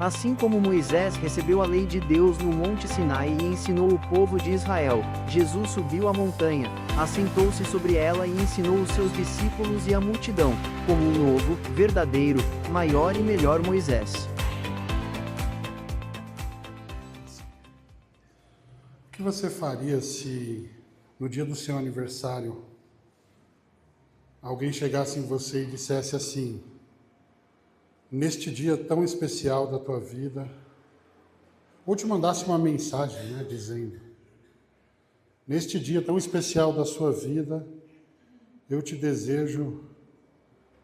Assim como Moisés recebeu a lei de Deus no Monte Sinai e ensinou o povo de Israel, Jesus subiu a montanha, assentou-se sobre ela e ensinou os seus discípulos e a multidão, como o novo, verdadeiro, maior e melhor Moisés. O que você faria se, no dia do seu aniversário, alguém chegasse em você e dissesse assim: neste dia tão especial da tua vida, ou te mandasse uma mensagem, dizendo: neste dia tão especial da sua vida, eu te desejo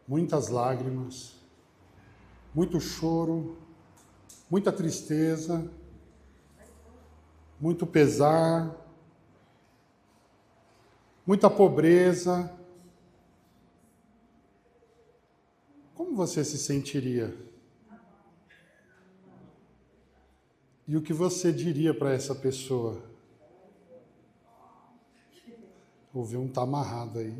muitas lágrimas, muito choro, muita tristeza, muito pesar, muita pobreza. Como você se sentiria? E o que você diria para essa pessoa? Ouvi um tá amarrado aí.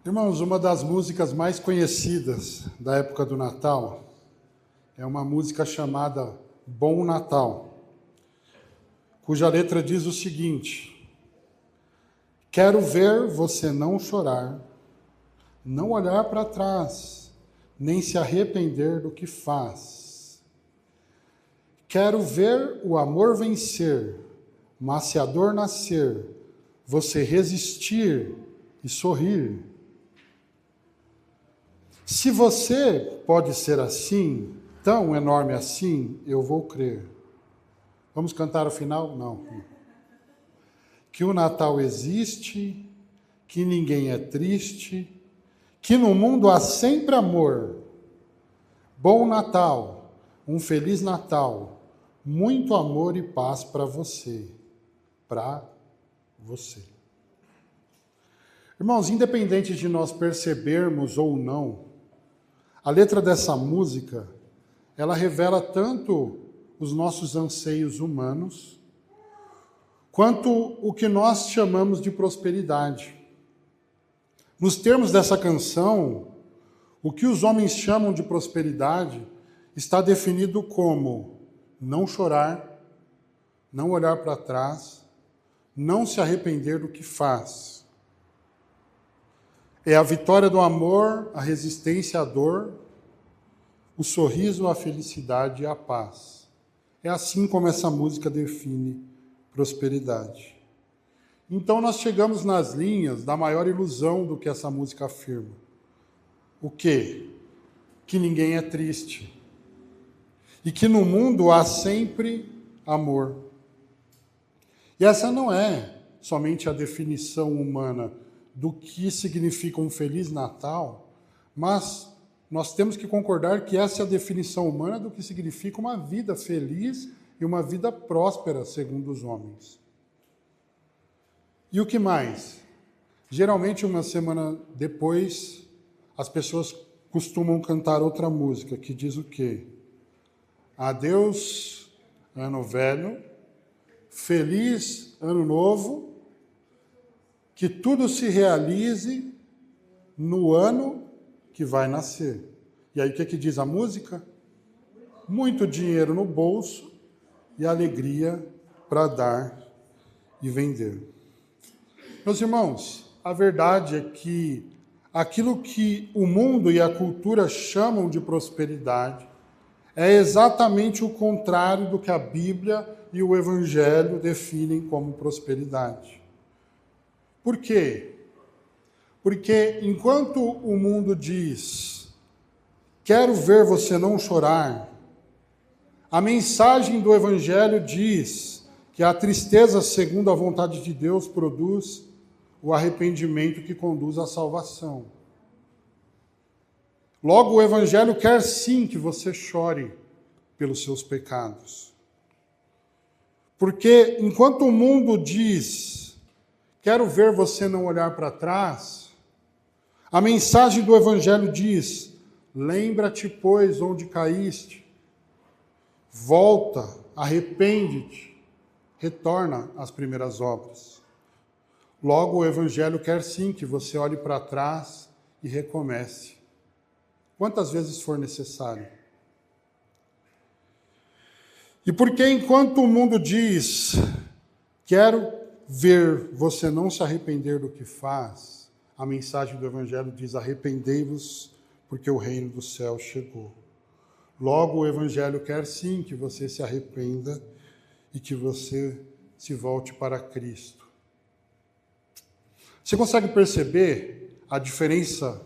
Irmãos, uma das músicas mais conhecidas da época do Natal é uma música chamada Bom Natal, cuja letra diz o seguinte: quero ver você não chorar, não olhar para trás, nem se arrepender do que faz. Quero ver o amor vencer, mas se a dor nascer, você resistir e sorrir. Se você pode ser assim, tão enorme assim, eu vou crer. Vamos cantar o final? Não. Que o Natal existe, que ninguém é triste, que no mundo há sempre amor. Bom Natal, um Feliz Natal, muito amor e paz para você. Para você. Irmãos, independente de nós percebermos ou não, a letra dessa música, ela revela tanto os nossos anseios humanos, quanto o que nós chamamos de prosperidade. Nos termos dessa canção, o que os homens chamam de prosperidade está definido como não chorar, não olhar para trás, não se arrepender do que faz. É a vitória do amor, a resistência à dor, o sorriso, a felicidade e a paz. É assim como essa música define prosperidade. Então nós chegamos nas linhas da maior ilusão do que essa música afirma. O quê? Que ninguém é triste. E que no mundo há sempre amor. E essa não é somente a definição humana do que significa um Feliz Natal, mas nós temos que concordar que essa é a definição humana do que significa uma vida feliz e uma vida próspera, segundo os homens. E o que mais? Geralmente, uma semana depois, as pessoas costumam cantar outra música, que diz o quê? Adeus, ano velho, feliz ano novo, que tudo se realize no ano que vai nascer. E aí o que diz a música? Muito dinheiro no bolso e alegria para dar e vender. Meus irmãos, a verdade é que aquilo que o mundo e a cultura chamam de prosperidade é exatamente o contrário do que a Bíblia e o Evangelho definem como prosperidade. Por quê? Porque enquanto o mundo diz, quero ver você não chorar, a mensagem do Evangelho diz que a tristeza, segundo a vontade de Deus, produz o arrependimento que conduz à salvação. Logo, o Evangelho quer sim que você chore pelos seus pecados. Porque enquanto o mundo diz, quero ver você não olhar para trás, a mensagem do Evangelho diz, lembra-te, pois, onde caíste, volta, arrepende-te, retorna às primeiras obras. Logo, o Evangelho quer sim que você olhe para trás e recomece. Quantas vezes for necessário. E porque enquanto o mundo diz, quero ver você não se arrepender do que faz, a mensagem do Evangelho diz, arrependei-vos, porque o reino do céu chegou. Logo, o Evangelho quer sim que você se arrependa e que você se volte para Cristo. Você consegue perceber a diferença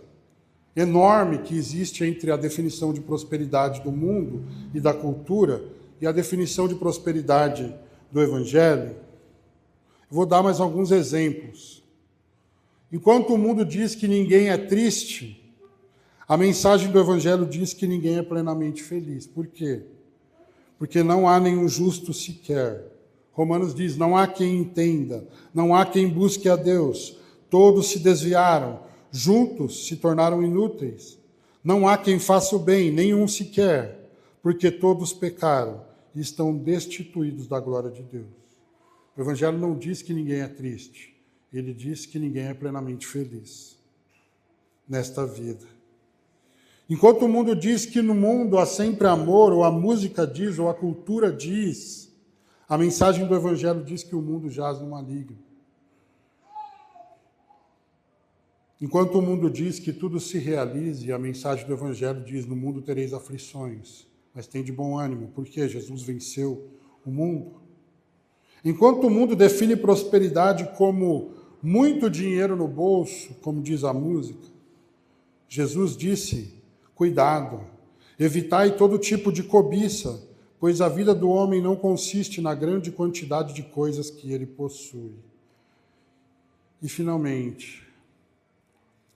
enorme que existe entre a definição de prosperidade do mundo e da cultura e a definição de prosperidade do Evangelho? Eu vou dar mais alguns exemplos. Enquanto o mundo diz que ninguém é triste, a mensagem do Evangelho diz que ninguém é plenamente feliz. Por quê? Porque não há nenhum justo sequer. Romanos diz, não há quem entenda, não há quem busque a Deus. Todos se desviaram, juntos se tornaram inúteis. Não há quem faça o bem, nenhum sequer, porque todos pecaram e estão destituídos da glória de Deus. O Evangelho não diz que ninguém é triste, ele diz que ninguém é plenamente feliz nesta vida. Enquanto o mundo diz que no mundo há sempre amor, ou a música diz, ou a cultura diz, a mensagem do Evangelho diz que o mundo jaz no maligno. Enquanto o mundo diz que tudo se realize, a mensagem do Evangelho diz, no mundo tereis aflições, mas tem de bom ânimo, porque Jesus venceu o mundo. Enquanto o mundo define prosperidade como muito dinheiro no bolso, como diz a música, Jesus disse, cuidado, evitai todo tipo de cobiça, pois a vida do homem não consiste na grande quantidade de coisas que ele possui. E, finalmente,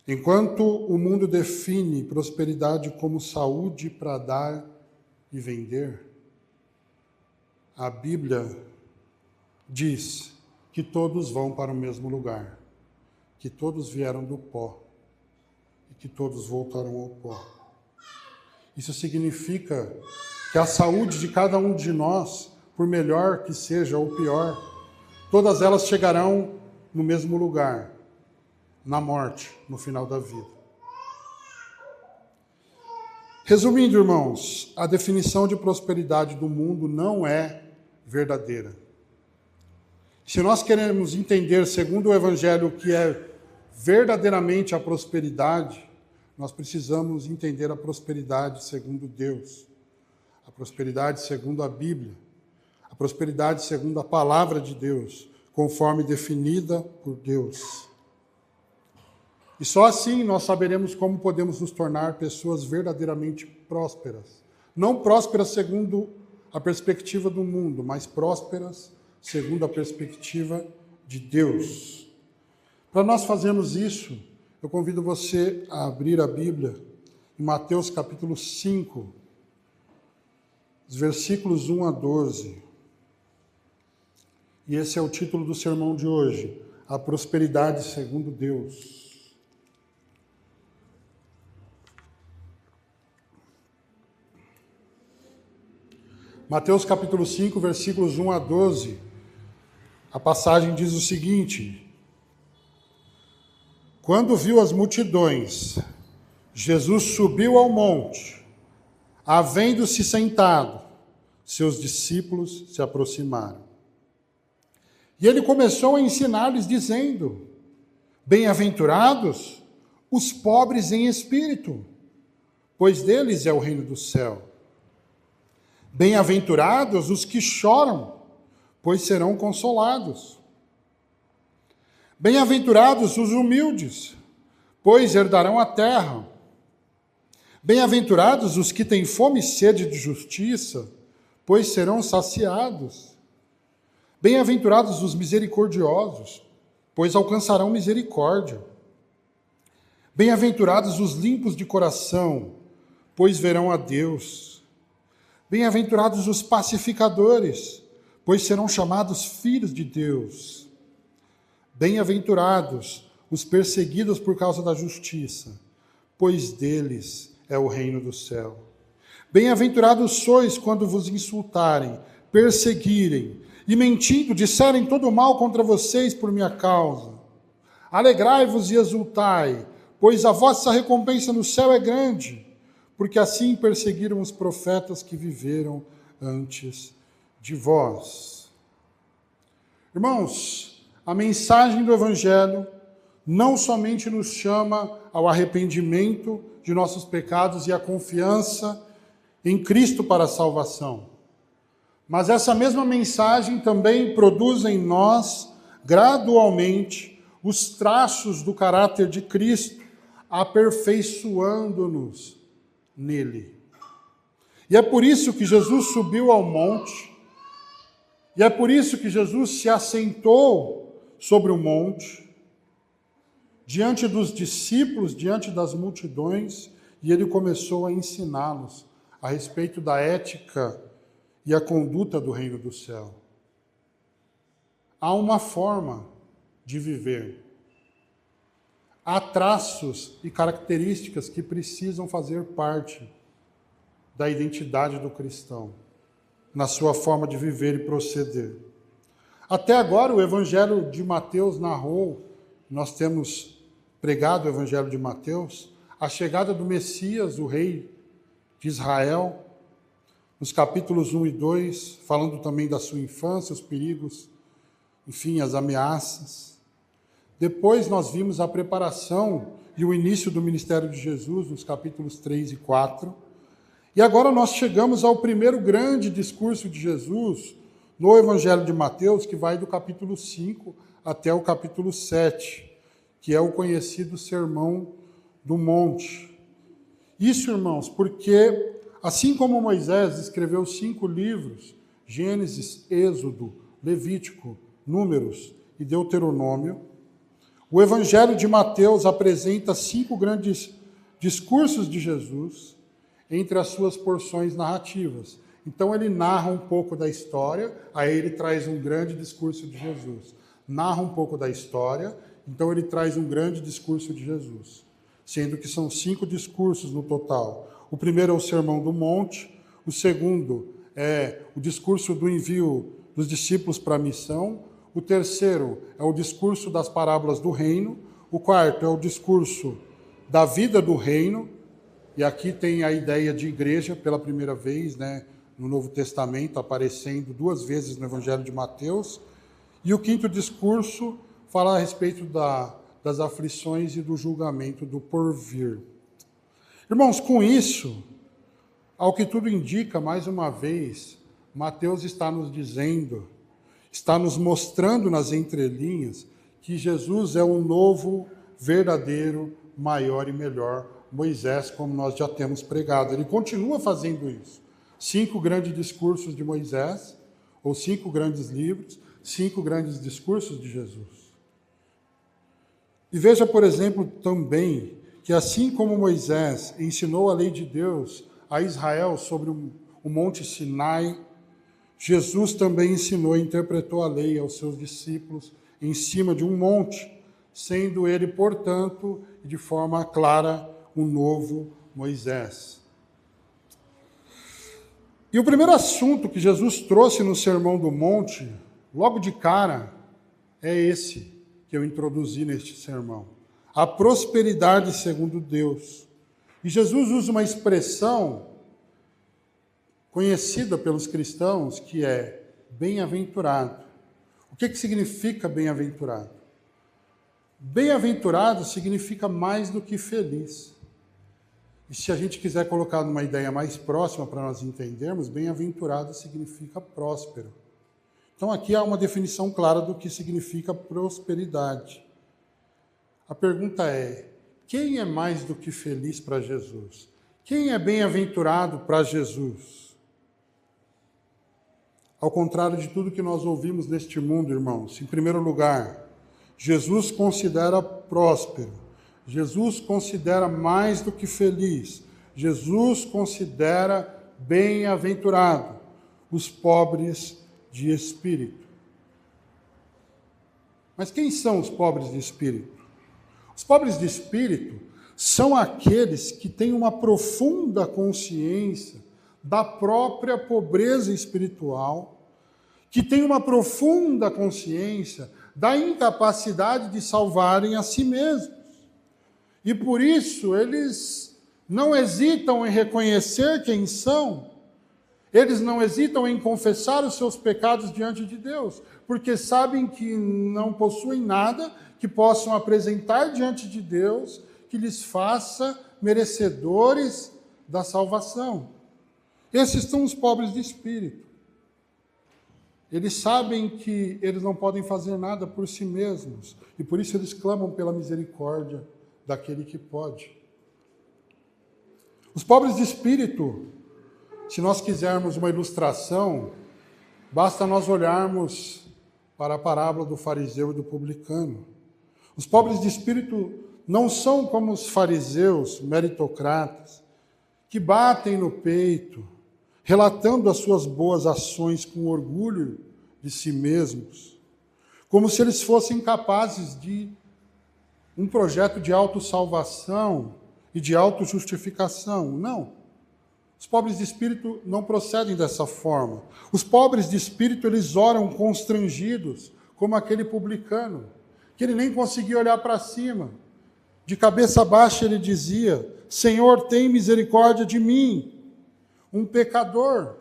enquanto o mundo define prosperidade como saúde para dar e vender, a Bíblia diz que todos vão para o mesmo lugar, que todos vieram do pó e que todos voltarão ao pó. Isso significa que a saúde de cada um de nós, por melhor que seja ou pior, todas elas chegarão no mesmo lugar, na morte, no final da vida. Resumindo, irmãos, a definição de prosperidade do mundo não é verdadeira. Se nós queremos entender, segundo o Evangelho, o que é verdadeiramente a prosperidade, nós precisamos entender a prosperidade segundo Deus, a prosperidade segundo a Bíblia, a prosperidade segundo a palavra de Deus, conforme definida por Deus. E só assim nós saberemos como podemos nos tornar pessoas verdadeiramente prósperas. Não prósperas segundo a perspectiva do mundo, mas prósperas segundo a perspectiva de Deus. Para nós fazermos isso, eu convido você a abrir a Bíblia em Mateus capítulo 5, os versículos 1 a 12. E esse é o título do sermão de hoje, a prosperidade segundo Deus. Mateus capítulo 5, versículos 1 a 12, a passagem diz o seguinte: quando viu as multidões, Jesus subiu ao monte, havendo-se sentado, seus discípulos se aproximaram. E ele começou a ensinar-lhes, dizendo: bem-aventurados os pobres em espírito, pois deles é o reino do céu. Bem-aventurados os que choram, pois serão consolados. Bem-aventurados os humildes, pois herdarão a terra. Bem-aventurados os que têm fome e sede de justiça, pois serão saciados. Bem-aventurados os misericordiosos, pois alcançarão misericórdia. Bem-aventurados os limpos de coração, pois verão a Deus. Bem-aventurados os pacificadores, pois serão chamados filhos de Deus. Bem-aventurados os perseguidos por causa da justiça, pois deles é o reino do céu. Bem-aventurados sois quando vos insultarem, perseguirem e mentindo disserem todo mal contra vocês por minha causa. Alegrai-vos e exultai, pois a vossa recompensa no céu é grande, porque assim perseguiram os profetas que viveram antes de vós. Irmãos, a mensagem do Evangelho não somente nos chama ao arrependimento de nossos pecados e à confiança em Cristo para a salvação, mas essa mesma mensagem também produz em nós, gradualmente, os traços do caráter de Cristo, aperfeiçoando-nos nele. E é por isso que Jesus subiu ao monte, e é por isso que Jesus se assentou sobre o monte, diante dos discípulos, diante das multidões, e ele começou a ensiná-los a respeito da ética e a conduta do reino do céu. Há uma forma de viver. Há traços e características que precisam fazer parte da identidade do cristão, na sua forma de viver e proceder. Até agora, o Evangelho de Mateus narrou, nós temos pregado o Evangelho de Mateus, a chegada do Messias, o rei de Israel, nos capítulos 1 e 2, falando também da sua infância, os perigos, enfim, as ameaças. Depois nós vimos a preparação e o início do ministério de Jesus, nos capítulos 3 e 4. E agora nós chegamos ao primeiro grande discurso de Jesus no Evangelho de Mateus, que vai do capítulo 5 até o capítulo 7, que é o conhecido Sermão do Monte. Isso, irmãos, porque assim como Moisés escreveu 5 livros, Gênesis, Êxodo, Levítico, Números e Deuteronômio, o Evangelho de Mateus apresenta 5 grandes discursos de Jesus entre as suas porções narrativas. Então ele narra um pouco da história, aí ele traz um grande discurso de Jesus. Narra um pouco da história, então ele traz um grande discurso de Jesus. Sendo que são 5 discursos no total. O primeiro é o Sermão do Monte, o segundo é o discurso do envio dos discípulos para a missão, o terceiro é o discurso das parábolas do reino, o quarto é o discurso da vida do reino, e aqui tem a ideia de igreja pela primeira vez, no Novo Testamento, aparecendo 2 vezes no Evangelho de Mateus, e o quinto discurso fala a respeito das aflições e do julgamento do porvir. Irmãos, com isso, ao que tudo indica, mais uma vez, Mateus está nos dizendo, está nos mostrando nas entrelinhas que Jesus é o novo, verdadeiro, maior e melhor Moisés, como nós já temos pregado. Ele continua fazendo isso. 5 grandes discursos de Moisés, ou 5 grandes livros, 5 grandes discursos de Jesus. E veja, por exemplo, também, que assim como Moisés ensinou a lei de Deus a Israel sobre o Monte Sinai, Jesus também ensinou e interpretou a lei aos seus discípulos em cima de um monte, sendo ele, portanto, de forma clara, o novo Moisés. E o primeiro assunto que Jesus trouxe no Sermão do Monte, logo de cara, é esse que eu introduzi neste sermão. A prosperidade segundo Deus. E Jesus usa uma expressão conhecida pelos cristãos, que é bem-aventurado. O que significa bem-aventurado? Bem-aventurado significa mais do que feliz. E se a gente quiser colocar numa ideia mais próxima para nós entendermos, bem-aventurado significa próspero. Então aqui há uma definição clara do que significa prosperidade. A pergunta é, quem é mais do que feliz para Jesus? Quem é bem-aventurado para Jesus? Ao contrário de tudo que nós ouvimos neste mundo, irmãos, em primeiro lugar, Jesus considera próspero, Jesus considera mais do que feliz, Jesus considera bem-aventurado os pobres de espírito. Mas quem são os pobres de espírito? Os pobres de espírito são aqueles que têm uma profunda consciência da própria pobreza espiritual, que têm uma profunda consciência da incapacidade de salvarem a si mesmos. E por isso eles não hesitam em reconhecer quem são, eles não hesitam em confessar os seus pecados diante de Deus, porque sabem que não possuem nada que possam apresentar diante de Deus que lhes faça merecedores da salvação. Esses são os pobres de espírito. Eles sabem que eles não podem fazer nada por si mesmos, e por isso eles clamam pela misericórdia daquele que pode. Os pobres de espírito, se nós quisermos uma ilustração, basta nós olharmos para a parábola do fariseu e do publicano. Os pobres de espírito não são como os fariseus meritocratas, que batem no peito, relatando as suas boas ações com orgulho de si mesmos, como se eles fossem capazes de um projeto de autossalvação e de autojustificação. Não. Os pobres de espírito não procedem dessa forma. Os pobres de espírito, eles oram constrangidos, como aquele publicano, que ele nem conseguia olhar para cima. De cabeça baixa ele dizia: Senhor, tem misericórdia de mim, um pecador.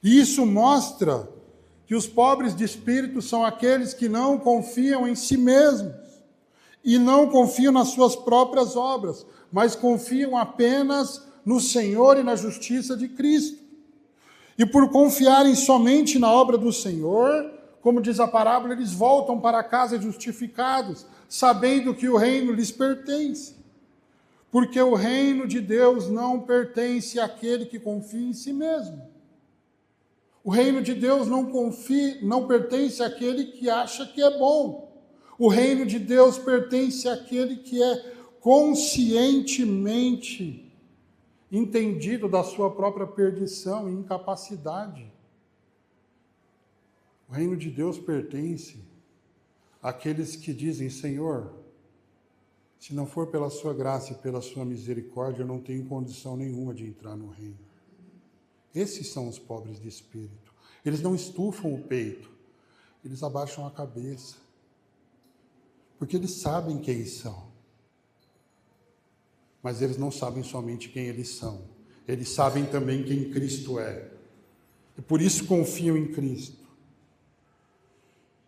E isso mostra que os pobres de espírito são aqueles que não confiam em si mesmos e não confiam nas suas próprias obras, mas confiam apenas no Senhor e na justiça de Cristo. E por confiarem somente na obra do Senhor, como diz a parábola, eles voltam para casa justificados, sabendo que o reino lhes pertence. Porque o reino de Deus não pertence àquele que confia em si mesmo. O reino de Deus não pertence àquele que acha que é bom. O reino de Deus pertence àquele que é conscientemente entendido da sua própria perdição e incapacidade. O reino de Deus pertence àqueles que dizem: Senhor, se não for pela sua graça e pela sua misericórdia, eu não tenho condição nenhuma de entrar no reino. Esses são os pobres de espírito. Eles não estufam o peito, eles abaixam a cabeça, porque eles sabem quem são. Mas eles não sabem somente quem eles são, eles sabem também quem Cristo é. E por isso confiam em Cristo.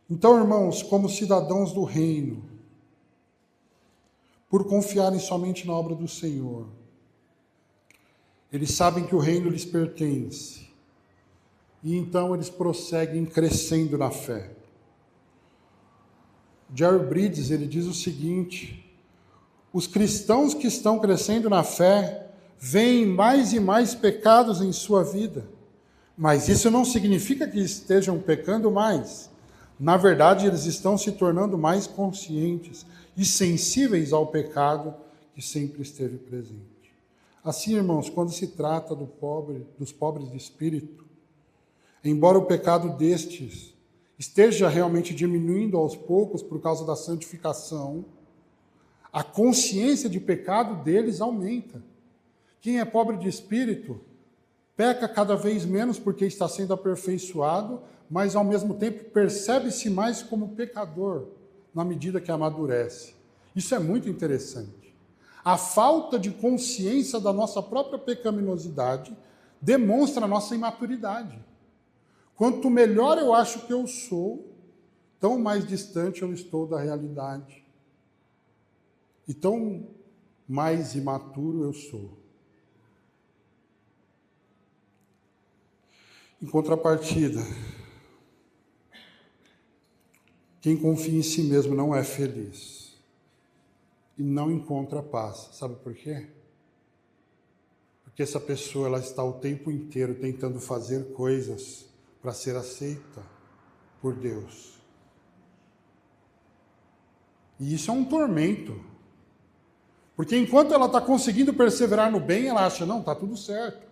Então, irmãos, como cidadãos do reino, por confiarem somente na obra do Senhor, eles sabem que o reino lhes pertence, e então eles prosseguem crescendo na fé. Jerry Bridges, ele diz o seguinte: os cristãos que estão crescendo na fé veem mais e mais pecados em sua vida, mas isso não significa que estejam pecando mais. Na verdade, eles estão se tornando mais conscientes e sensíveis ao pecado que sempre esteve presente. Assim, irmãos, quando se trata dos pobres de espírito, embora o pecado destes esteja realmente diminuindo aos poucos por causa da santificação, a consciência de pecado deles aumenta. Quem é pobre de espírito peca cada vez menos porque está sendo aperfeiçoado, mas ao mesmo tempo percebe-se mais como pecador na medida que amadurece. Isso é muito interessante. A falta de consciência da nossa própria pecaminosidade demonstra a nossa imaturidade. Quanto melhor eu acho que eu sou, tão mais distante eu estou da realidade. E tão mais imaturo eu sou. Em contrapartida, quem confia em si mesmo não é feliz e não encontra paz. Sabe por quê? Porque essa pessoa ela está o tempo inteiro tentando fazer coisas para ser aceita por Deus. E isso é um tormento. Porque enquanto ela está conseguindo perseverar no bem, ela acha, não, está tudo certo.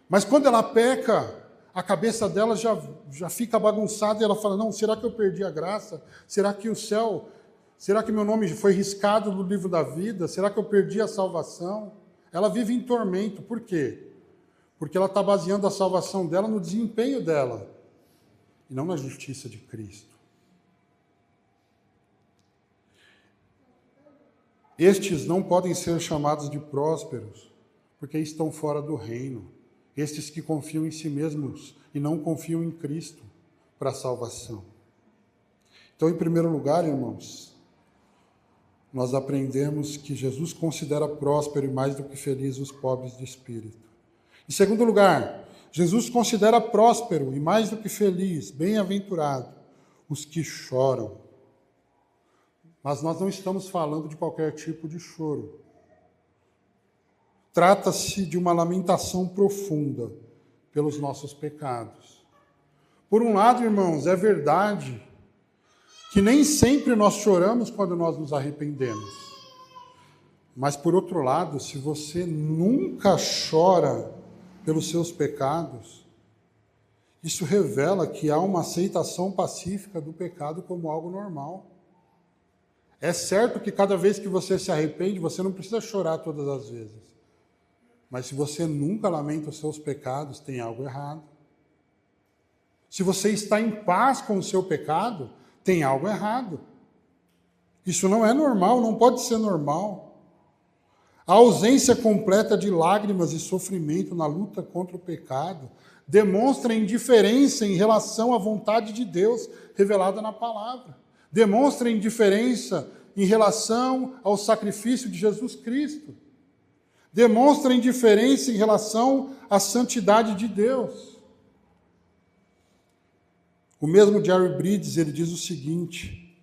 Mas quando ela peca, a cabeça dela já fica bagunçada e ela fala, não, será que eu perdi a graça? Será que o céu, será que meu nome foi riscado no livro da vida? Será que eu perdi a salvação? Ela vive em tormento. Por quê? Porque ela está baseando a salvação dela no desempenho dela e não na justiça de Cristo. Estes não podem ser chamados de prósperos, porque estão fora do reino. Estes que confiam em si mesmos e não confiam em Cristo para a salvação. Então, em primeiro lugar, irmãos, nós aprendemos que Jesus considera próspero e mais do que feliz os pobres de espírito. Em segundo lugar, Jesus considera próspero e mais do que feliz, bem-aventurado, os que choram. Mas nós não estamos falando de qualquer tipo de choro. Trata-se de uma lamentação profunda pelos nossos pecados. Por um lado, irmãos, é verdade que nem sempre nós choramos quando nós nos arrependemos. Mas, por outro lado, se você nunca chora pelos seus pecados, isso revela que há uma aceitação pacífica do pecado como algo normal. É certo que cada vez que você se arrepende, você não precisa chorar todas as vezes. Mas se você nunca lamenta os seus pecados, tem algo errado. Se você está em paz com o seu pecado, tem algo errado. Isso não é normal, não pode ser normal. A ausência completa de lágrimas e sofrimento na luta contra o pecado demonstra indiferença em relação à vontade de Deus revelada na palavra. Demonstra indiferença em relação ao sacrifício de Jesus Cristo. Demonstra indiferença em relação à santidade de Deus. O mesmo Jerry Bridges, ele diz o seguinte: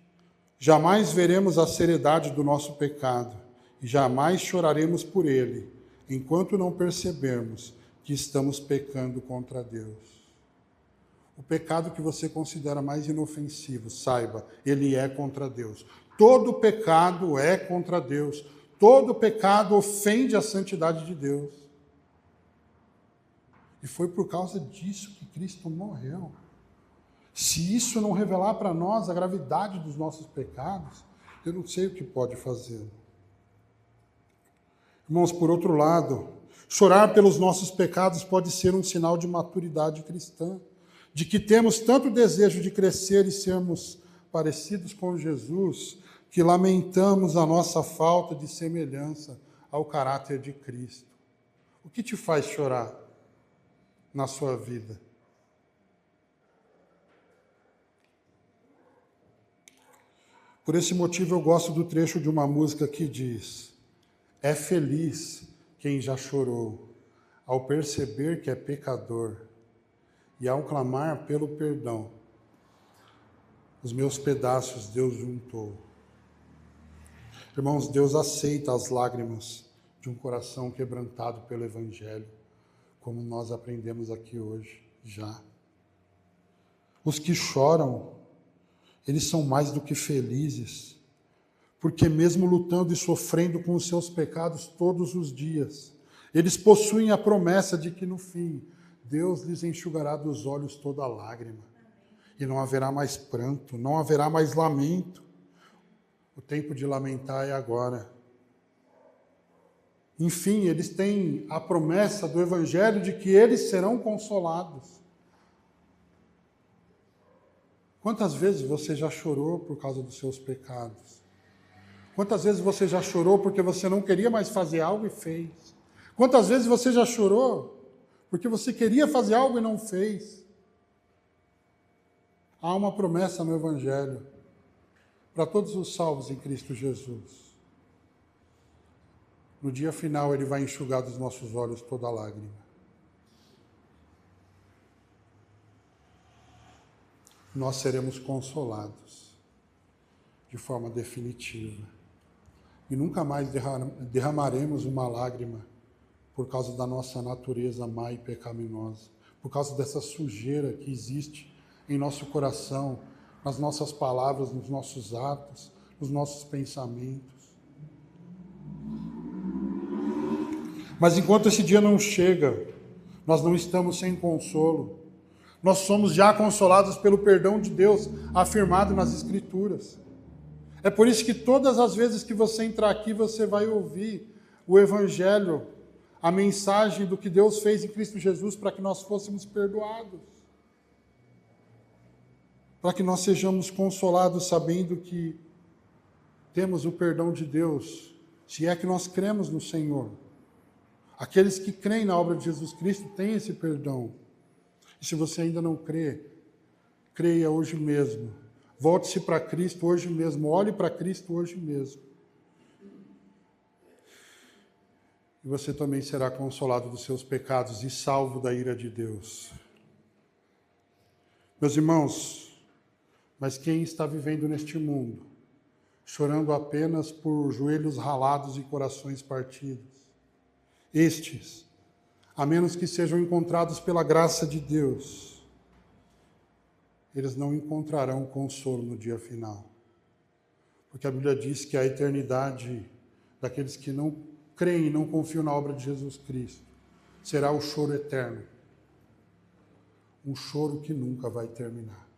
jamais veremos a seriedade do nosso pecado e jamais choraremos por ele, enquanto não percebermos que estamos pecando contra Deus. O pecado que você considera mais inofensivo, saiba, ele é contra Deus. Todo pecado é contra Deus. Todo pecado ofende a santidade de Deus. E foi por causa disso que Cristo morreu. Se isso não revelar para nós a gravidade dos nossos pecados, eu não sei o que pode fazer. Irmãos, por outro lado, chorar pelos nossos pecados pode ser um sinal de maturidade cristã, de que temos tanto desejo de crescer e sermos parecidos com Jesus, que lamentamos a nossa falta de semelhança ao caráter de Cristo. O que te faz chorar na sua vida? Por esse motivo eu gosto do trecho de uma música que diz: é feliz quem já chorou, ao perceber que é pecador, e ao clamar pelo perdão, os meus pedaços Deus juntou. Irmãos, Deus aceita as lágrimas de um coração quebrantado pelo Evangelho, como nós aprendemos aqui hoje, já. Os que choram, eles são mais do que felizes, porque mesmo lutando e sofrendo com os seus pecados todos os dias, eles possuem a promessa de que no fim, Deus lhes enxugará dos olhos toda lágrima, e não haverá mais pranto, não haverá mais lamento. O tempo de lamentar é agora. Enfim, eles têm a promessa do Evangelho de que eles serão consolados. Quantas vezes você já chorou por causa dos seus pecados? Quantas vezes você já chorou porque você não queria mais fazer algo e fez? Quantas vezes você já chorou porque você queria fazer algo e não fez? Há uma promessa no Evangelho para todos os salvos em Cristo Jesus. No dia final, Ele vai enxugar dos nossos olhos toda lágrima. Nós seremos consolados de forma definitiva. E nunca mais derramaremos uma lágrima por causa da nossa natureza má e pecaminosa, por causa dessa sujeira que existe em nosso coração, nas nossas palavras, nos nossos atos, nos nossos pensamentos. Mas enquanto esse dia não chega, nós não estamos sem consolo. Nós somos já consolados pelo perdão de Deus, afirmado nas Escrituras. É por isso que todas as vezes que você entrar aqui, você vai ouvir o Evangelho, a mensagem do que Deus fez em Cristo Jesus para que nós fôssemos perdoados. Para que nós sejamos consolados sabendo que temos o perdão de Deus Se é que nós cremos no Senhor. Aqueles que creem na obra de Jesus Cristo têm esse perdão. E se você ainda não crê, creia hoje mesmo. Volte-se para Cristo hoje mesmo. Olhe para Cristo hoje mesmo. E você também será consolado dos seus pecados e salvo da ira de Deus. Meus irmãos, mas quem está vivendo neste mundo, chorando apenas por joelhos ralados e corações partidos, estes, a menos que sejam encontrados pela graça de Deus, eles não encontrarão consolo no dia final. Porque a Bíblia diz que a eternidade daqueles que não creem e não confiam na obra de Jesus Cristo será o choro eterno. Um choro que nunca vai terminar.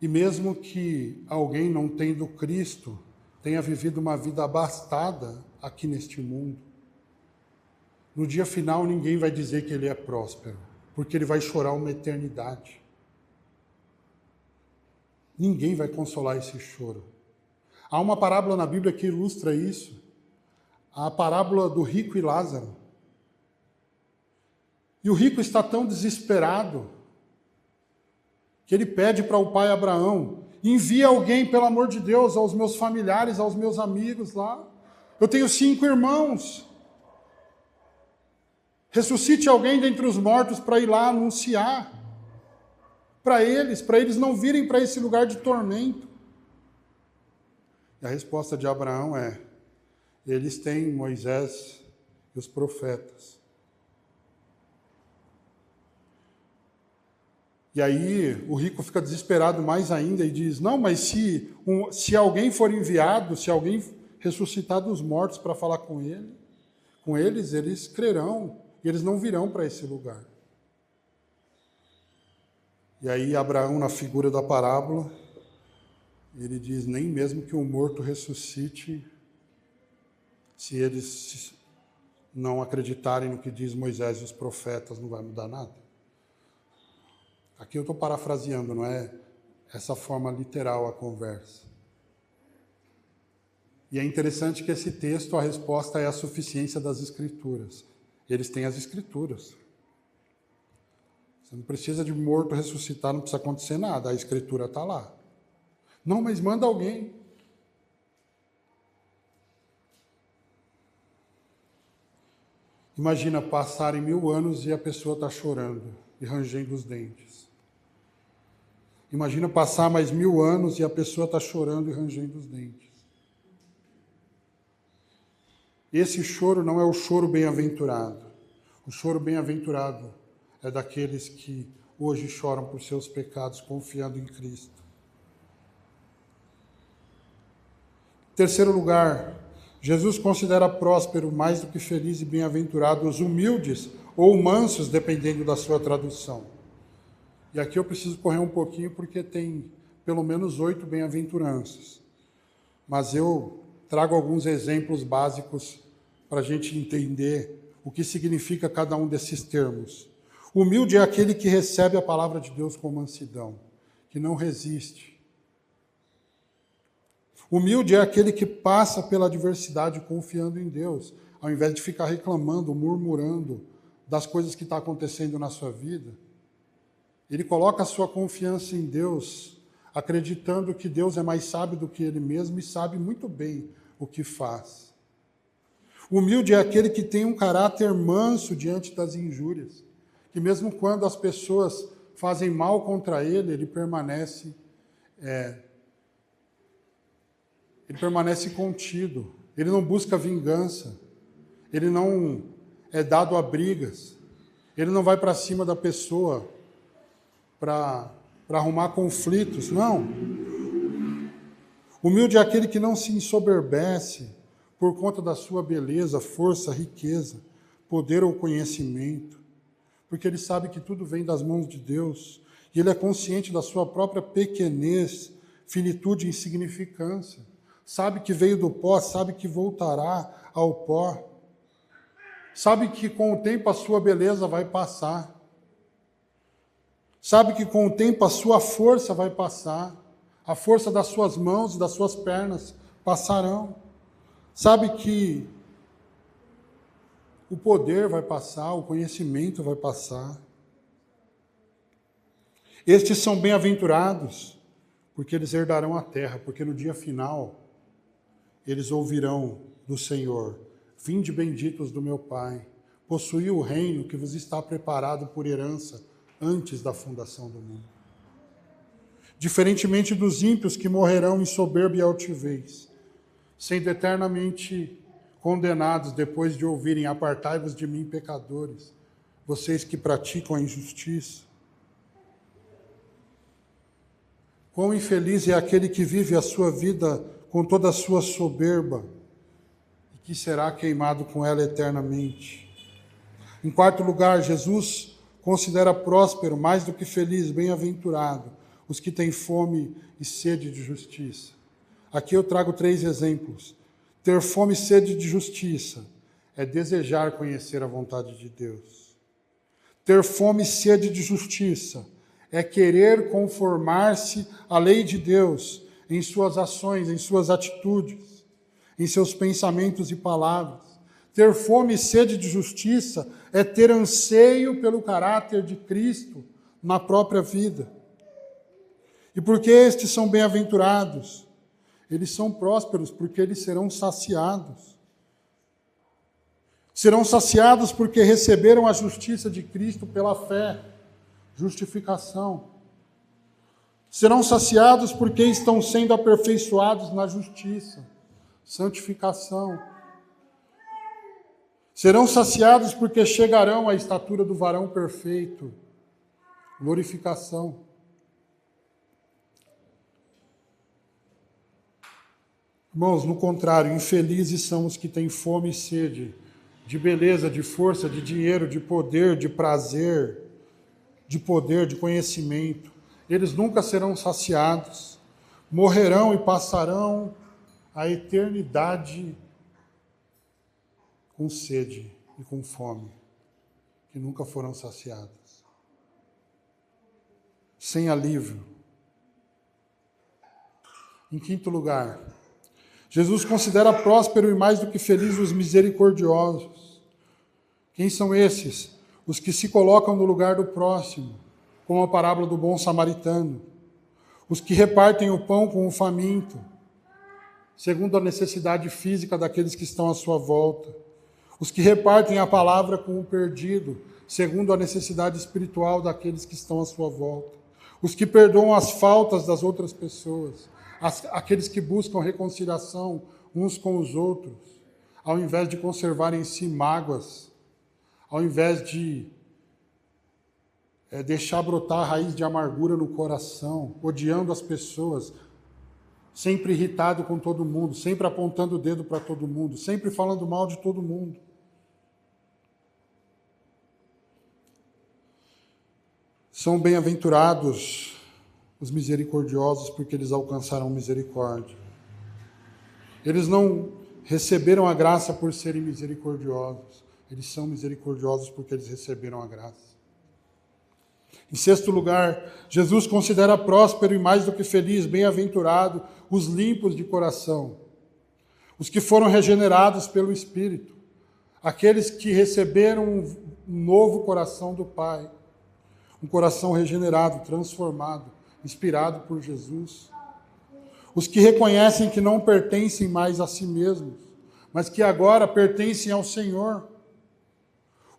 E mesmo que alguém não tendo Cristo tenha vivido uma vida abastada aqui neste mundo, no dia final ninguém vai dizer que ele é próspero, porque ele vai chorar uma eternidade. Ninguém vai consolar esse choro. Há uma parábola na Bíblia que ilustra isso, a parábola do rico e Lázaro. E o rico está tão desesperado que ele pede para o pai Abraão: envia alguém, pelo amor de Deus, aos meus familiares, aos meus amigos lá. Eu tenho 5 irmãos. Ressuscite alguém dentre os mortos para ir lá anunciar para eles não virem para esse lugar de tormento. E a resposta de Abraão é: eles têm Moisés e os profetas. E aí o rico fica desesperado mais ainda e diz: não, mas se alguém for enviado, se alguém ressuscitar dos mortos para falar com eles, eles crerão, e eles não virão para esse lugar. E aí Abraão, na figura da parábola, ele diz: nem mesmo que um morto ressuscite, se eles não acreditarem no que diz Moisés e os profetas, não vai mudar nada. Aqui eu estou parafraseando, não é essa forma literal a conversa. E é interessante que esse texto, a resposta é a suficiência das Escrituras. Eles têm as Escrituras. Você não precisa de morto ressuscitar, não precisa acontecer nada, a Escritura está lá. Não, mas manda alguém. Imagina passarem 1000 anos e a pessoa está chorando e rangendo os dentes. Imagina passar mais 1000 anos e a pessoa está chorando e rangendo os dentes. Esse choro não é o choro bem-aventurado. O choro bem-aventurado é daqueles que hoje choram por seus pecados, confiando em Cristo. Em terceiro lugar, Jesus considera próspero mais do que feliz e bem-aventurado os humildes ou mansos, dependendo da sua tradução. E aqui eu preciso correr um pouquinho porque tem pelo menos 8 bem-aventuranças. Mas eu trago alguns exemplos básicos para a gente entender o que significa cada um desses termos. Humilde é aquele que recebe a palavra de Deus com mansidão, que não resiste. Humilde é aquele que passa pela adversidade confiando em Deus, ao invés de ficar reclamando, murmurando das coisas que estão acontecendo na sua vida. Ele coloca a sua confiança em Deus, acreditando que Deus é mais sábio do que ele mesmo e sabe muito bem o que faz. Humilde é aquele que tem um caráter manso diante das injúrias, que mesmo quando as pessoas fazem mal contra ele, ele permanece contido, ele não busca vingança, ele não é dado a brigas, ele não vai para cima da pessoa para arrumar conflitos, não. Humilde é aquele que não se ensoberbece por conta da sua beleza, força, riqueza, poder ou conhecimento, porque ele sabe que tudo vem das mãos de Deus, e ele é consciente da sua própria pequenez, finitude e insignificância. Sabe que veio do pó, sabe que voltará ao pó. Sabe que com o tempo a sua beleza vai passar. Sabe que com o tempo a sua força vai passar, a força das suas mãos e das suas pernas passarão. Sabe que o poder vai passar, o conhecimento vai passar. Estes são bem-aventurados, porque eles herdarão a terra, porque no dia final eles ouvirão do Senhor: vinde benditos do meu Pai, possuí o reino que vos está preparado por herança antes da fundação do mundo. Diferentemente dos ímpios que morrerão em soberba e altivez, sendo eternamente condenados depois de ouvirem: apartai-vos de mim, pecadores, vocês que praticam a injustiça. Quão infeliz é aquele que vive a sua vida com toda a sua soberba e que será queimado com ela eternamente. Em quarto lugar, Jesus considera próspero, mais do que feliz, bem-aventurado, os que têm fome e sede de justiça. Aqui eu trago 3 exemplos. Ter fome e sede de justiça é desejar conhecer a vontade de Deus. Ter fome e sede de justiça é querer conformar-se à lei de Deus em suas ações, em suas atitudes, em seus pensamentos e palavras. Ter fome e sede de justiça é ter anseio pelo caráter de Cristo na própria vida. E por que estes são bem-aventurados? Eles são prósperos porque eles serão saciados. Serão saciados porque receberam a justiça de Cristo pela fé, justificação. Serão saciados porque estão sendo aperfeiçoados na justiça, santificação. Serão saciados porque chegarão à estatura do varão perfeito, glorificação. Irmãos, no contrário, infelizes são os que têm fome e sede de beleza, de força, de dinheiro, de poder, de prazer, de poder, de conhecimento. Eles nunca serão saciados, morrerão e passarão a eternidade com sede e com fome, que nunca foram saciadas, sem alívio. Em quinto lugar, Jesus considera próspero e mais do que feliz os misericordiosos. Quem são esses? Os que se colocam no lugar do próximo, como a parábola do bom samaritano. Os que repartem o pão com o faminto, segundo a necessidade física daqueles que estão à sua volta. Os que repartem a palavra com o perdido, segundo a necessidade espiritual daqueles que estão à sua volta. Os que perdoam as faltas das outras pessoas, aqueles que buscam reconciliação uns com os outros, ao invés de conservar em si mágoas, ao invés de deixar brotar a raiz de amargura no coração, odiando as pessoas, sempre irritado com todo mundo, sempre apontando o dedo para todo mundo, sempre falando mal de todo mundo. São bem-aventurados os misericordiosos, porque eles alcançarão misericórdia. Eles não receberam a graça por serem misericordiosos, eles são misericordiosos porque eles receberam a graça. Em sexto lugar, Jesus considera próspero e mais do que feliz, bem-aventurado, os limpos de coração, os que foram regenerados pelo Espírito, aqueles que receberam um novo coração do Pai, um coração regenerado, transformado, inspirado por Jesus. Os que reconhecem que não pertencem mais a si mesmos, mas que agora pertencem ao Senhor.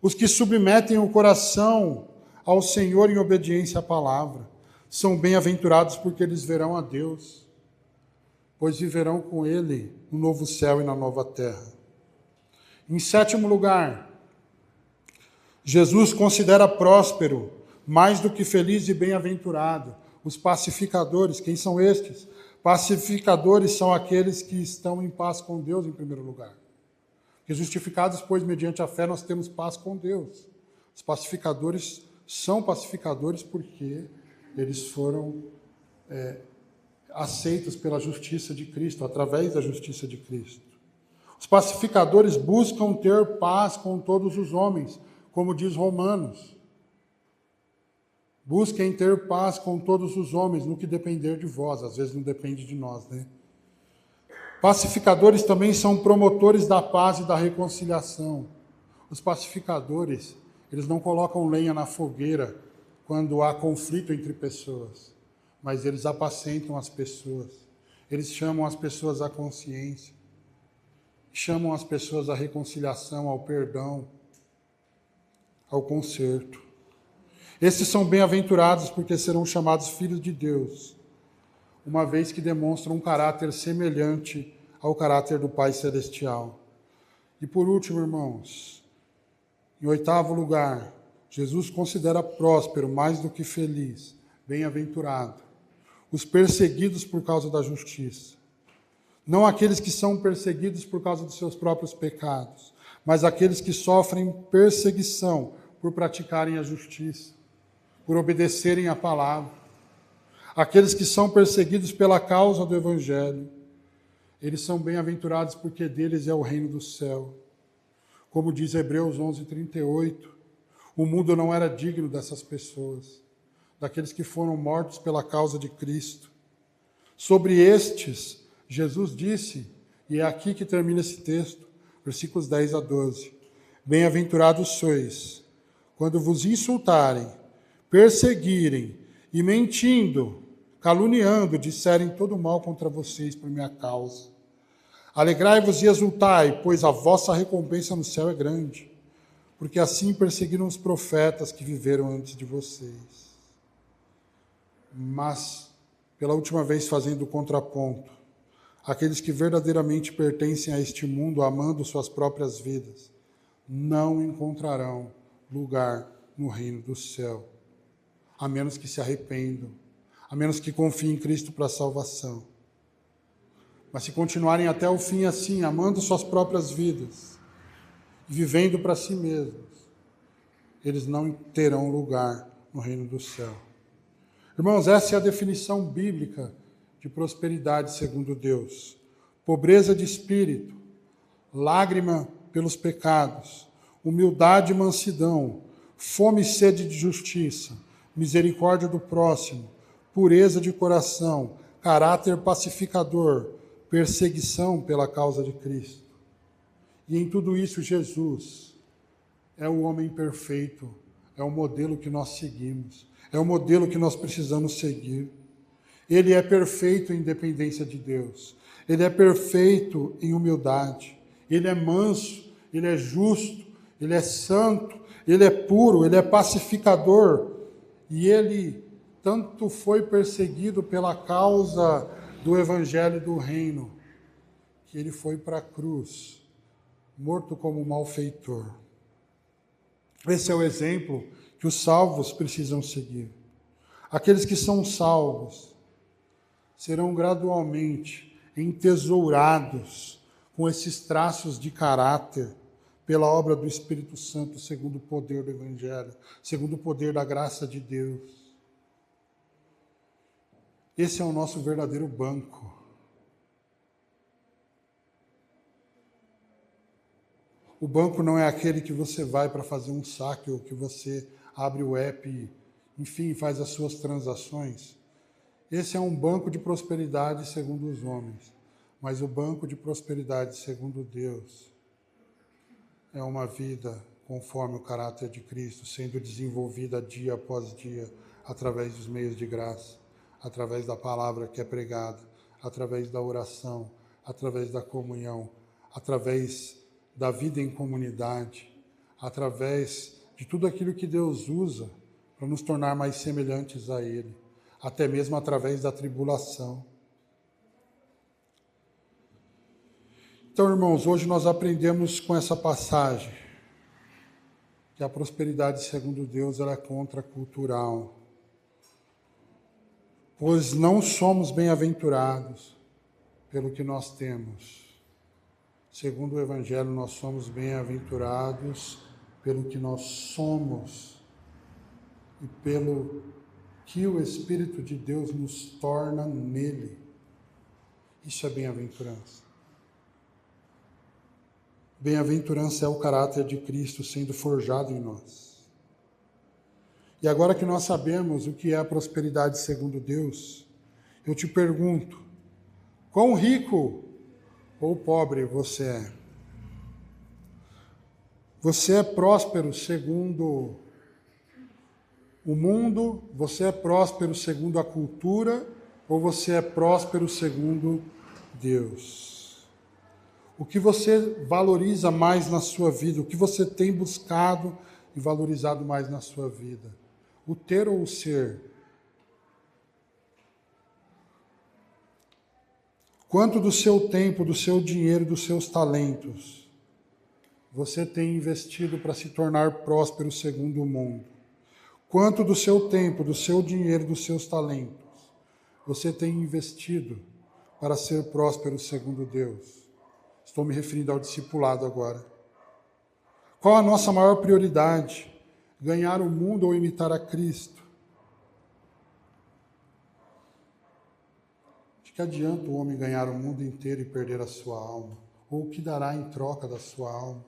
Os que submetem o coração ao Senhor em obediência à palavra. São bem-aventurados porque eles verão a Deus, pois viverão com Ele no novo céu e na nova terra. Em sétimo lugar, Jesus considera próspero, mais do que feliz e bem-aventurado, os pacificadores. Quem são estes? Pacificadores são aqueles que estão em paz com Deus em primeiro lugar. Porque justificados, pois, mediante a fé, nós temos paz com Deus. Os pacificadores são pacificadores porque eles foram aceitos pela justiça de Cristo, através da justiça de Cristo. Os pacificadores buscam ter paz com todos os homens, como diz Romanos. Busquem ter paz com todos os homens, no que depender de vós. Às vezes não depende de nós, né? Pacificadores também são promotores da paz e da reconciliação. Os pacificadores, eles não colocam lenha na fogueira quando há conflito entre pessoas, mas eles apacentam as pessoas. Eles chamam as pessoas à consciência, chamam as pessoas à reconciliação, ao perdão, ao conserto. Esses são bem-aventurados porque serão chamados filhos de Deus, uma vez que demonstram um caráter semelhante ao caráter do Pai Celestial. E por último, irmãos, em 8º lugar, Jesus considera próspero mais do que feliz, bem-aventurado, os perseguidos por causa da justiça. Não aqueles que são perseguidos por causa dos seus próprios pecados, mas aqueles que sofrem perseguição por praticarem a justiça, por obedecerem à palavra. Aqueles que são perseguidos pela causa do Evangelho, eles são bem-aventurados porque deles é o reino do céu. Como diz Hebreus 11:38, o mundo não era digno dessas pessoas, daqueles que foram mortos pela causa de Cristo. Sobre estes, Jesus disse, e é aqui que termina esse texto, versículos 10 a 12, bem-aventurados sois, quando vos insultarem, perseguirem e mentindo, caluniando, disserem todo mal contra vocês por minha causa. Alegrai-vos e exultai, pois a vossa recompensa no céu é grande, porque assim perseguiram os profetas que viveram antes de vocês. Mas, pela última vez fazendo o contraponto, aqueles que verdadeiramente pertencem a este mundo, amando suas próprias vidas, não encontrarão lugar no reino do céu, a menos que se arrependam, a menos que confiem em Cristo para a salvação. Mas se continuarem até o fim assim, amando suas próprias vidas, vivendo para si mesmos, eles não terão lugar no reino do céu. Irmãos, essa é a definição bíblica de prosperidade segundo Deus. Pobreza de espírito, lágrima pelos pecados, humildade e mansidão, fome e sede de justiça, misericórdia do próximo, pureza de coração, caráter pacificador, perseguição pela causa de Cristo. E em tudo isso, Jesus é o homem perfeito, é o modelo que nós seguimos, é o modelo que nós precisamos seguir. Ele é perfeito em dependência de Deus, ele é perfeito em humildade, ele é manso, ele é justo, ele é santo, ele é puro, ele é pacificador, e ele tanto foi perseguido pela causa do Evangelho do Reino, que ele foi para a cruz, morto como malfeitor. Esse é o exemplo que os salvos precisam seguir. Aqueles que são salvos serão gradualmente entesourados com esses traços de caráter pela obra do Espírito Santo, segundo o poder do Evangelho, segundo o poder da graça de Deus. Esse é o nosso verdadeiro banco. O banco não é aquele que você vai para fazer um saque ou que você abre o app e, enfim, faz as suas transações. Esse é um banco de prosperidade segundo os homens, mas o banco de prosperidade segundo Deus é uma vida conforme o caráter de Cristo, sendo desenvolvida dia após dia, através dos meios de graça, através da palavra que é pregada, através da oração, através da comunhão, através da vida em comunidade, através de tudo aquilo que Deus usa para nos tornar mais semelhantes a Ele, até mesmo através da tribulação. Então, irmãos, hoje nós aprendemos com essa passagem que a prosperidade segundo Deus ela é contracultural, pois não somos bem-aventurados pelo que nós temos. Segundo o Evangelho, nós somos bem-aventurados pelo que nós somos e pelo que o Espírito de Deus nos torna nele. Isso é bem-aventurança. Bem-aventurança é o caráter de Cristo sendo forjado em nós. E agora que nós sabemos o que é a prosperidade segundo Deus, eu te pergunto, quão rico ou pobre você é? Você é próspero segundo o mundo? Você é próspero segundo a cultura? Ou você é próspero segundo Deus? O que você valoriza mais na sua vida? O que você tem buscado e valorizado mais na sua vida? O ter ou o ser? Quanto do seu tempo, do seu dinheiro, dos seus talentos você tem investido para se tornar próspero segundo o mundo? Quanto do seu tempo, do seu dinheiro, dos seus talentos você tem investido para ser próspero segundo Deus? Estou me referindo ao discipulado agora. Qual a nossa maior prioridade? Ganhar o mundo ou imitar a Cristo? De que adianta o homem ganhar o mundo inteiro e perder a sua alma? Ou o que dará em troca da sua alma?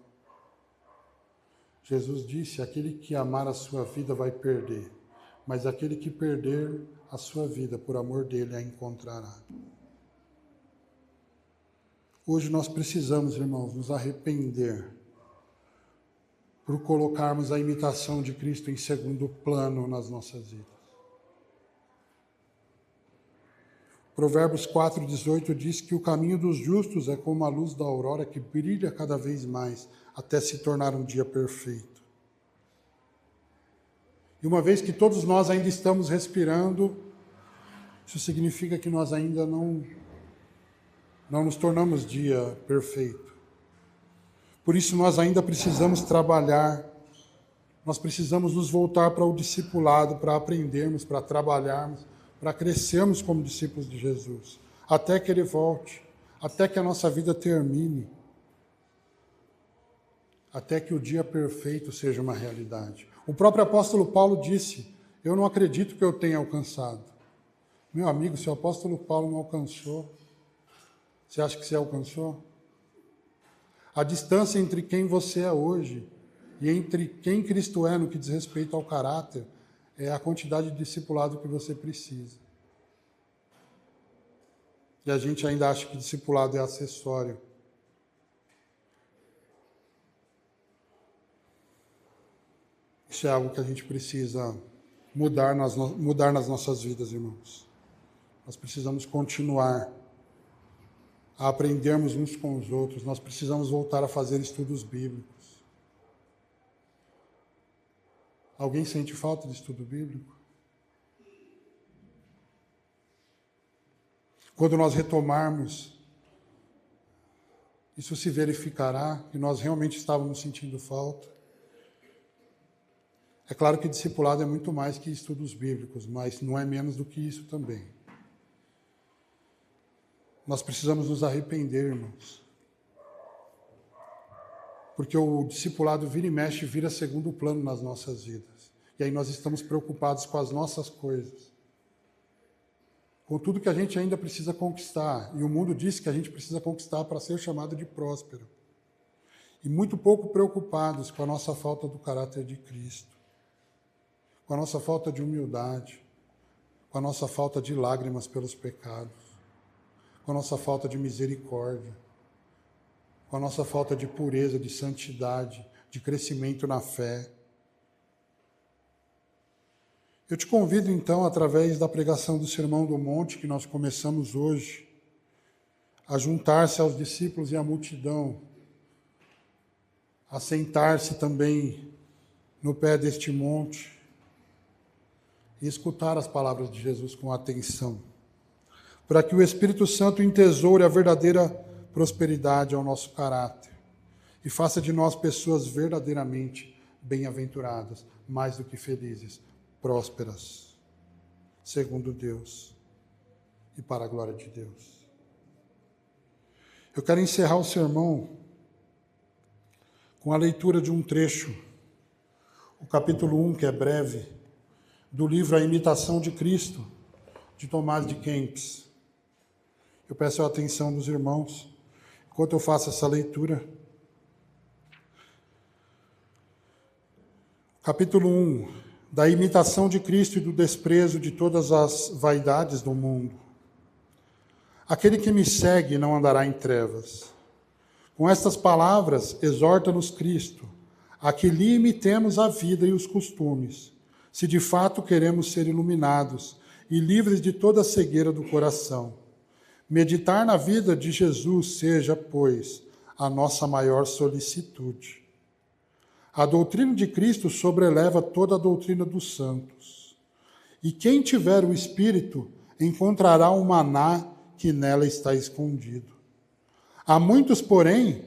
Jesus disse, aquele que amar a sua vida vai perder, mas aquele que perder a sua vida por amor dele a encontrará. Hoje nós precisamos, irmãos, nos arrepender por colocarmos a imitação de Cristo em segundo plano nas nossas vidas. Provérbios 4,18 diz que o caminho dos justos é como a luz da aurora que brilha cada vez mais até se tornar um dia perfeito. E uma vez que todos nós ainda estamos respirando, isso significa que nós ainda não nos tornamos dia perfeito. Por isso nós ainda precisamos trabalhar, nós precisamos nos voltar para o discipulado, para aprendermos, para trabalharmos, para crescermos como discípulos de Jesus, até que Ele volte, até que a nossa vida termine, até que o dia perfeito seja uma realidade. O próprio apóstolo Paulo disse, eu não acredito que eu tenha alcançado. Meu amigo, se o apóstolo Paulo não alcançou, você acha que você alcançou? A distância entre quem você é hoje e entre quem Cristo é no que diz respeito ao caráter é a quantidade de discipulado que você precisa. E a gente ainda acha que discipulado é acessório. Isso é algo que a gente precisa mudar nas nossas vidas, irmãos. Nós precisamos continuar a aprendermos uns com os outros. Nós precisamos voltar a fazer estudos bíblicos. Alguém sente falta de estudo bíblico? Quando nós retomarmos, isso se verificará que nós realmente estávamos sentindo falta. É claro que discipulado é muito mais que estudos bíblicos, mas não é menos do que isso também. Nós precisamos nos arrepender, irmãos. Porque o discipulado vira e mexe, vira segundo plano nas nossas vidas. E aí nós estamos preocupados com as nossas coisas. Com tudo que a gente ainda precisa conquistar. E o mundo diz que a gente precisa conquistar para ser chamado de próspero. E muito pouco preocupados com a nossa falta do caráter de Cristo. Com a nossa falta de humildade. Com a nossa falta de lágrimas pelos pecados. Com a nossa falta de misericórdia. Com a nossa falta de pureza, de santidade, de crescimento na fé. Eu te convido então, através da pregação do Sermão do Monte, que nós começamos hoje, a juntar-se aos discípulos e à multidão, a sentar-se também no pé deste monte e escutar as palavras de Jesus com atenção, para que o Espírito Santo entesoure a verdadeira prosperidade ao nosso caráter e faça de nós pessoas verdadeiramente bem-aventuradas, mais do que felizes, prósperas, segundo Deus e para a glória de Deus. Eu quero encerrar o sermão com a leitura de um trecho, o capítulo 1, que é breve, do livro A Imitação de Cristo, de Tomás de Kempis. Eu peço a atenção dos irmãos enquanto eu faço essa leitura. Capítulo 1, da imitação de Cristo e do desprezo de todas as vaidades do mundo. Aquele que me segue não andará em trevas. Com estas palavras, exorta-nos Cristo, a que lhe imitemos a vida e os costumes, se de fato queremos ser iluminados e livres de toda a cegueira do coração. Meditar na vida de Jesus seja, pois, a nossa maior solicitude. A doutrina de Cristo sobreleva toda a doutrina dos santos. E quem tiver o Espírito encontrará o maná que nela está escondido. A muitos, porém,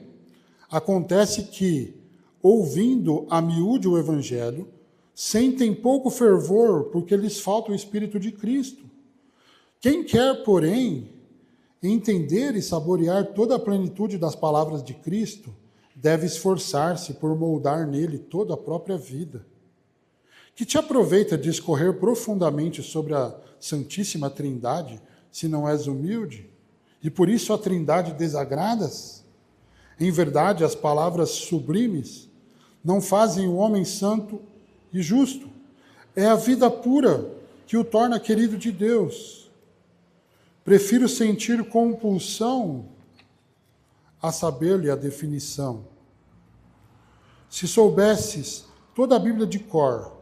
acontece que, ouvindo a miúde o Evangelho, sentem pouco fervor porque lhes falta o Espírito de Cristo. Quem quer, porém, entender e saborear toda a plenitude das palavras de Cristo, deve esforçar-se por moldar nele toda a própria vida. Que te aproveita discorrer profundamente sobre a Santíssima Trindade, se não és humilde, e por isso a Trindade desagradas? Em verdade, as palavras sublimes não fazem o homem santo e justo. É a vida pura que o torna querido de Deus. Prefiro sentir compulsão a saber-lhe a definição. Se soubesses toda a Bíblia de cor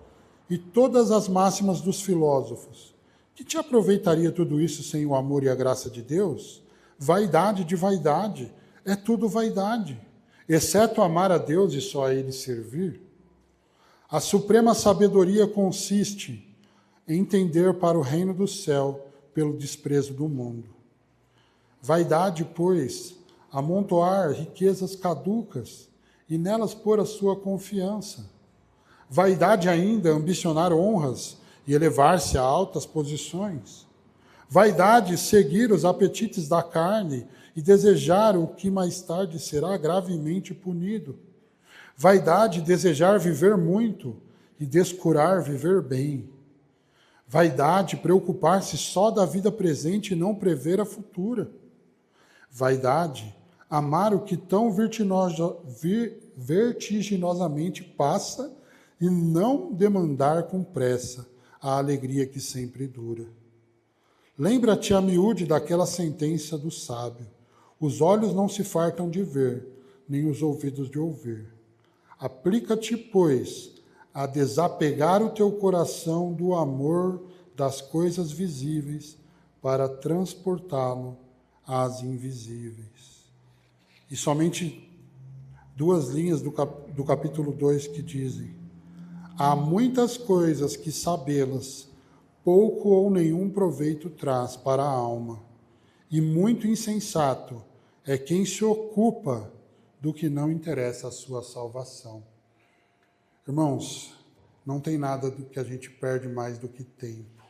e todas as máximas dos filósofos, que te aproveitaria tudo isso sem o amor e a graça de Deus? Vaidade de vaidade, é tudo vaidade, exceto amar a Deus e só a Ele servir. A suprema sabedoria consiste em tender para o reino do céu pelo desprezo do mundo. Vaidade, pois, amontoar riquezas caducas e nelas pôr a sua confiança. Vaidade ainda, ambicionar honras e elevar-se a altas posições. Vaidade, seguir os apetites da carne e desejar o que mais tarde será gravemente punido. Vaidade, desejar viver muito e descurar viver bem. Vaidade, preocupar-se só da vida presente e não prever a futura. Vaidade, amar o que tão vertiginosamente passa e não demandar com pressa a alegria que sempre dura. Lembra-te a miúde daquela sentença do sábio: os olhos não se fartam de ver, nem os ouvidos de ouvir. Aplica-te, pois, a desapegar o teu coração do amor das coisas visíveis para transportá-lo às invisíveis. E somente 2 linhas do capítulo 2 que dizem: há muitas coisas que sabê-las, pouco ou nenhum proveito traz para a alma, e muito insensato é quem se ocupa do que não interessa a sua salvação. Irmãos, não tem nada do que a gente perde mais do que tempo.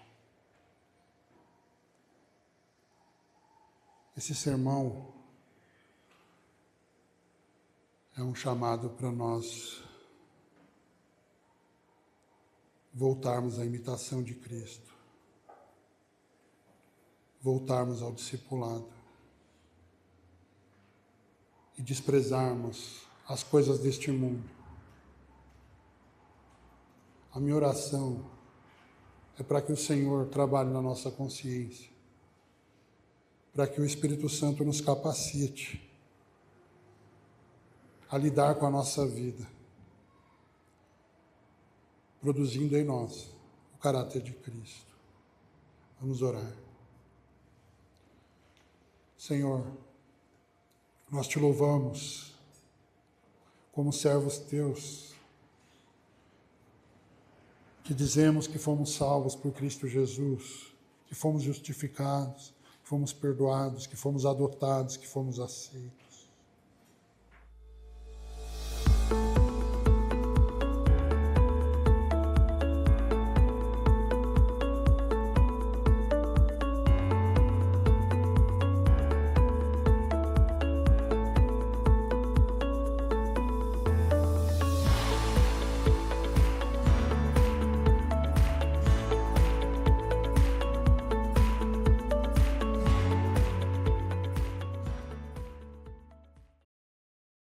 Esse sermão é um chamado para nós voltarmos à imitação de Cristo, voltarmos ao discipulado e desprezarmos as coisas deste mundo. A minha oração é para que o Senhor trabalhe na nossa consciência, para que o Espírito Santo nos capacite a lidar com a nossa vida, produzindo em nós o caráter de Cristo. Vamos orar. Senhor, nós te louvamos como servos teus, que dizemos que fomos salvos por Cristo Jesus, que fomos justificados, que fomos perdoados, que fomos adotados, que fomos aceitos.